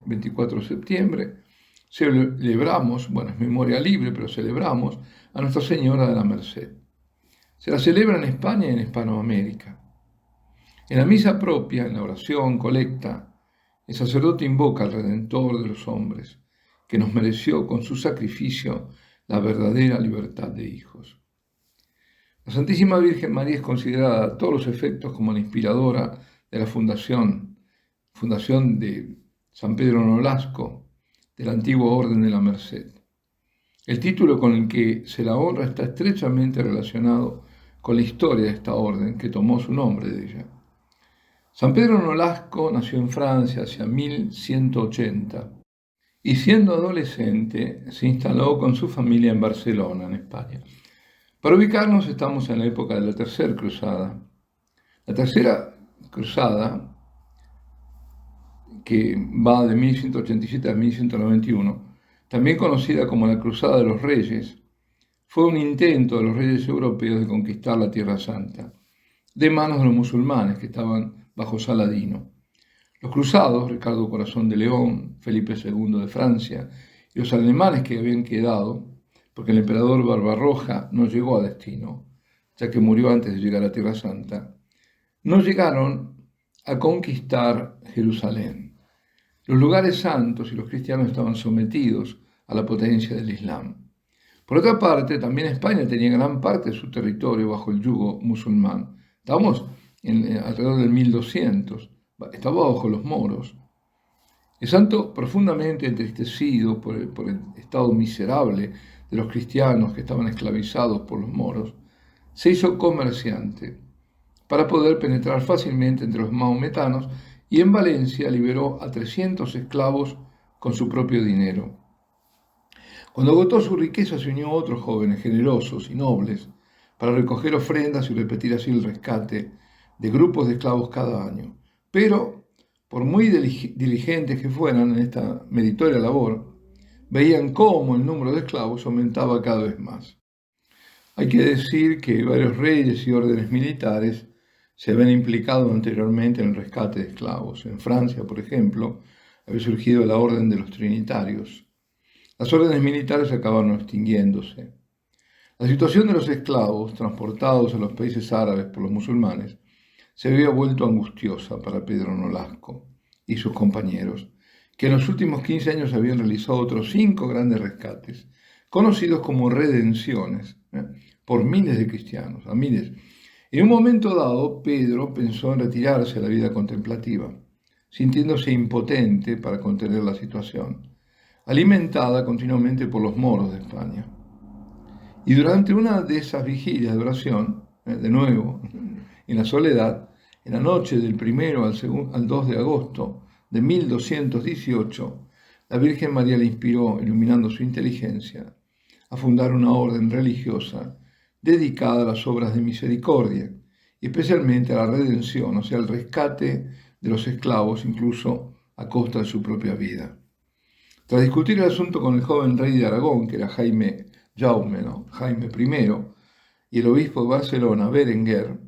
24 de septiembre, celebramos, bueno, es memoria libre, pero celebramos a Nuestra Señora de la Merced. Se la celebra en España y en Hispanoamérica. En la misa propia, en la oración colecta, el sacerdote invoca al Redentor de los hombres, que nos mereció con su sacrificio la verdadera libertad de hijos. La Santísima Virgen María es considerada a todos los efectos como la inspiradora de la fundación de San Pedro Nolasco, del antiguo Orden de la Merced. El título con el que se la honra está estrechamente relacionado con la historia de esta orden que tomó su nombre de ella. San Pedro Nolasco nació en Francia hacia 1180 y siendo adolescente se instaló con su familia en Barcelona, en España. Para ubicarnos estamos en la época de la Tercera Cruzada. La Tercera Cruzada, que va de 1187 a 1191, también conocida como la Cruzada de los Reyes, fue un intento de los reyes europeos de conquistar la Tierra Santa, de manos de los musulmanes que estaban bajo Saladino. Los cruzados, Ricardo Corazón de León, Felipe II de Francia, y los alemanes que habían quedado, porque el emperador Barbarroja no llegó a destino, ya que murió antes de llegar a Tierra Santa, no llegaron a conquistar Jerusalén. Los lugares santos y los cristianos estaban sometidos a la potencia del Islam. Por otra parte, también España tenía gran parte de su territorio bajo el yugo musulmán. Estábamos alrededor del 1200, estaba bajo los moros. El santo, profundamente entristecido por el estado miserable de los cristianos que estaban esclavizados por los moros, se hizo comerciante para poder penetrar fácilmente entre los mahometanos y en Valencia liberó a 300 esclavos con su propio dinero. Cuando agotó su riqueza se unió a otros jóvenes generosos y nobles para recoger ofrendas y repetir así el rescate de grupos de esclavos cada año. Pero, por muy diligentes que fueran en esta meritoria labor, veían cómo el número de esclavos aumentaba cada vez más. Hay que decir que varios reyes y órdenes militares se habían implicado anteriormente en el rescate de esclavos. En Francia, por ejemplo, había surgido la Orden de los Trinitarios. Las órdenes militares acabaron extinguiéndose. La situación de los esclavos transportados a los países árabes por los musulmanes se había vuelto angustiosa para Pedro Nolasco y sus compañeros, que en los últimos 15 años habían realizado otros 5 grandes rescates, conocidos como redenciones, por miles de cristianos, a miles. En un momento dado, Pedro pensó en retirarse a la vida contemplativa, sintiéndose impotente para contener la situación, alimentada continuamente por los moros de España. Y durante una de esas vigilias de oración, de nuevo, en la soledad, en la noche del 1 al 2 de agosto de 1218, la Virgen María le inspiró, iluminando su inteligencia, a fundar una orden religiosa dedicada a las obras de misericordia, y especialmente a la redención, o sea, al rescate de los esclavos, incluso a costa de su propia vida. Tras discutir el asunto con el joven rey de Aragón, que era Jaime I, y el obispo de Barcelona, Berenguer,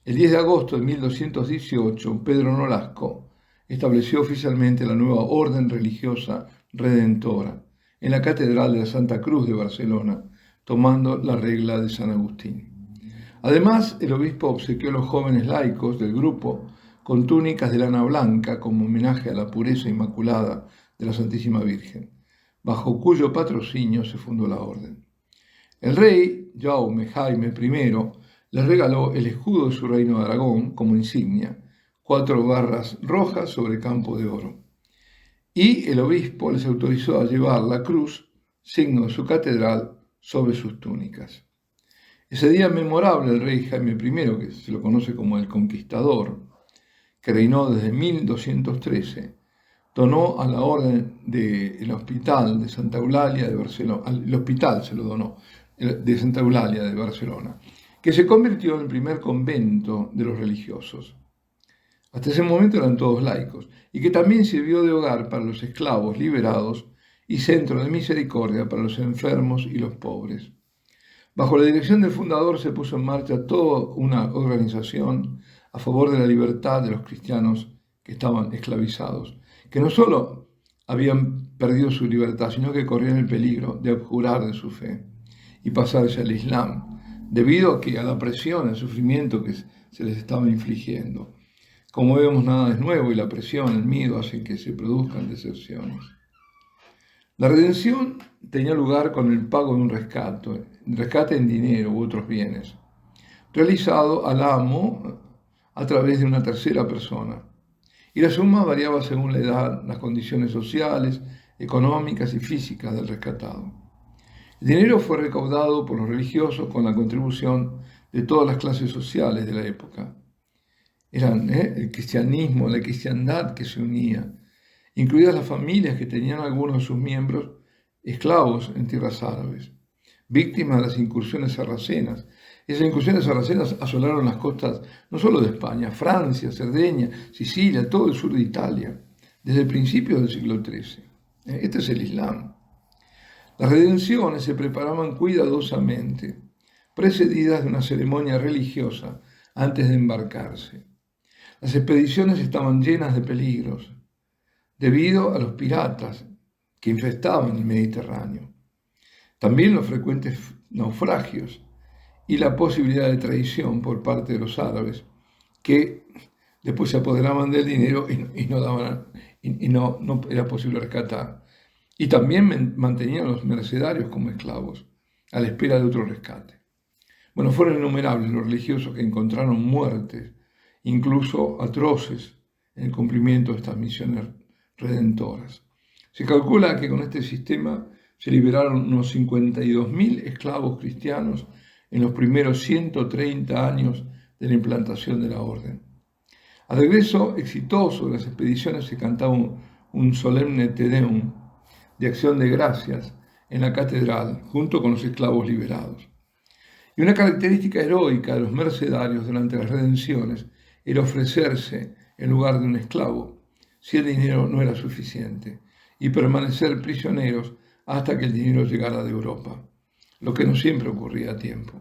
el 10 de agosto de 1218, Pedro Nolasco estableció oficialmente la nueva orden religiosa redentora en la Catedral de la Santa Cruz de Barcelona, tomando la regla de San Agustín. Además, el obispo obsequió a los jóvenes laicos del grupo con túnicas de lana blanca como homenaje a la pureza inmaculada de la Santísima Virgen, bajo cuyo patrocinio se fundó la orden. El rey Jaime I les regaló el escudo de su reino de Aragón como insignia, 4 barras rojas sobre campo de oro. Y el obispo les autorizó a llevar la cruz, signo de su catedral, sobre sus túnicas. Ese día memorable, el rey Jaime I, que se lo conoce como el Conquistador, que reinó desde 1213, donó a la orden del Hospital de Santa Eulalia de Barcelona, el hospital se lo donó, de Santa Eulalia de Barcelona, que se convirtió en el primer convento de los religiosos. Hasta ese momento eran todos laicos, y que también sirvió de hogar para los esclavos liberados y centro de misericordia para los enfermos y los pobres. Bajo la dirección del fundador se puso en marcha toda una organización a favor de la libertad de los cristianos que estaban esclavizados, que no solo habían perdido su libertad, sino que corrían el peligro de abjurar de su fe y pasarse al Islam, debido a la presión, al sufrimiento que se les estaba infligiendo. Como vemos, nada es nuevo y la presión, el miedo hacen que se produzcan deserciones. La redención tenía lugar con el pago de un rescate en dinero u otros bienes, realizado al amo a través de una tercera persona. Y la suma variaba según la edad, las condiciones sociales, económicas y físicas del rescatado. El dinero fue recaudado por los religiosos con la contribución de todas las clases sociales de la época. Eran el cristianismo, la cristiandad que se unía, incluidas las familias que tenían algunos de sus miembros esclavos en tierras árabes, víctimas de las incursiones sarracenas. Esas incursiones sarracenas asolaron las costas no solo de España, Francia, Cerdeña, Sicilia, todo el sur de Italia, desde el principio del siglo XIII. Este es el Islam. Las redenciones se preparaban cuidadosamente, precedidas de una ceremonia religiosa antes de embarcarse. Las expediciones estaban llenas de peligros, debido a los piratas que infestaban el Mediterráneo. También los frecuentes naufragios y la posibilidad de traición por parte de los árabes, que después se apoderaban del dinero y no era posible rescatar. Y también mantenían a los mercenarios como esclavos, a la espera de otro rescate. Bueno, fueron innumerables los religiosos que encontraron muertes, incluso atroces, en el cumplimiento de estas misiones redentoras. Se calcula que con este sistema se liberaron unos 52.000 esclavos cristianos en los primeros 130 años de la implantación de la orden. Al regreso exitoso de las expediciones se cantaba un solemne Te Deum de acción de gracias en la catedral junto con los esclavos liberados. Y una característica heroica de los mercenarios durante las redenciones era ofrecerse en lugar de un esclavo si el dinero no era suficiente y permanecer prisioneros hasta que el dinero llegara de Europa, lo que no siempre ocurría a tiempo,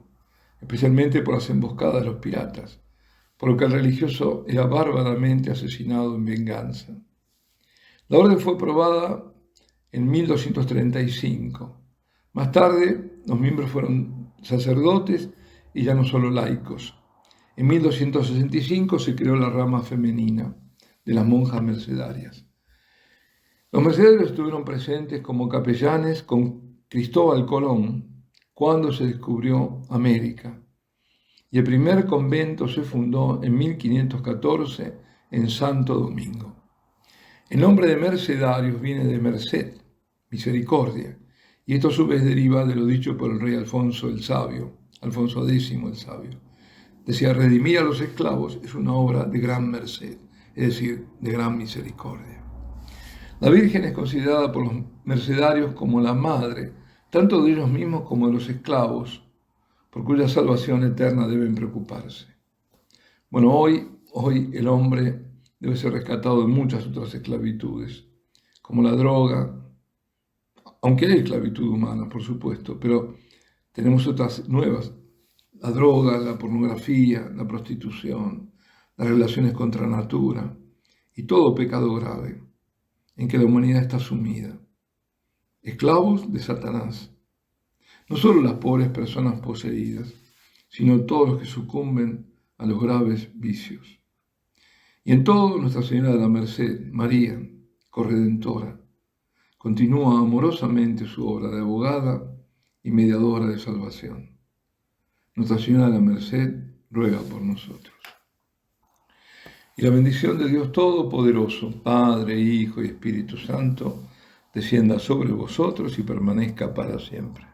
especialmente por las emboscadas de los piratas, por lo que el religioso era bárbaramente asesinado en venganza. La orden fue aprobada en 1235. Más tarde, los miembros fueron sacerdotes y ya no solo laicos. En 1265 se creó la rama femenina de las monjas mercedarias. Los mercedarios estuvieron presentes como capellanes con Cristóbal Colón cuando se descubrió América. Y el primer convento se fundó en 1514 en Santo Domingo. El nombre de mercedarios viene de merced, misericordia, y esto a su vez deriva de lo dicho por el rey Alfonso el Sabio, Alfonso X el Sabio. Decía, redimir a los esclavos es una obra de gran merced, es decir, de gran misericordia. La Virgen es considerada por los mercedarios como la madre, tanto de ellos mismos como de los esclavos, por cuya salvación eterna deben preocuparse. Bueno, hoy el hombre debe ser rescatado de muchas otras esclavitudes, como la droga, aunque hay esclavitud humana, por supuesto, pero tenemos otras nuevas, la droga, la pornografía, la prostitución, las relaciones contra natura y todo pecado grave en que la humanidad está sumida. Esclavos de Satanás. No solo las pobres personas poseídas, sino todos los que sucumben a los graves vicios. Y en todo, Nuestra Señora de la Merced, María, corredentora, continúa amorosamente su obra de abogada y mediadora de salvación. Nuestra Señora de la Merced ruega por nosotros. Y la bendición de Dios Todopoderoso, Padre, Hijo y Espíritu Santo, descienda sobre vosotros y permanezca para siempre.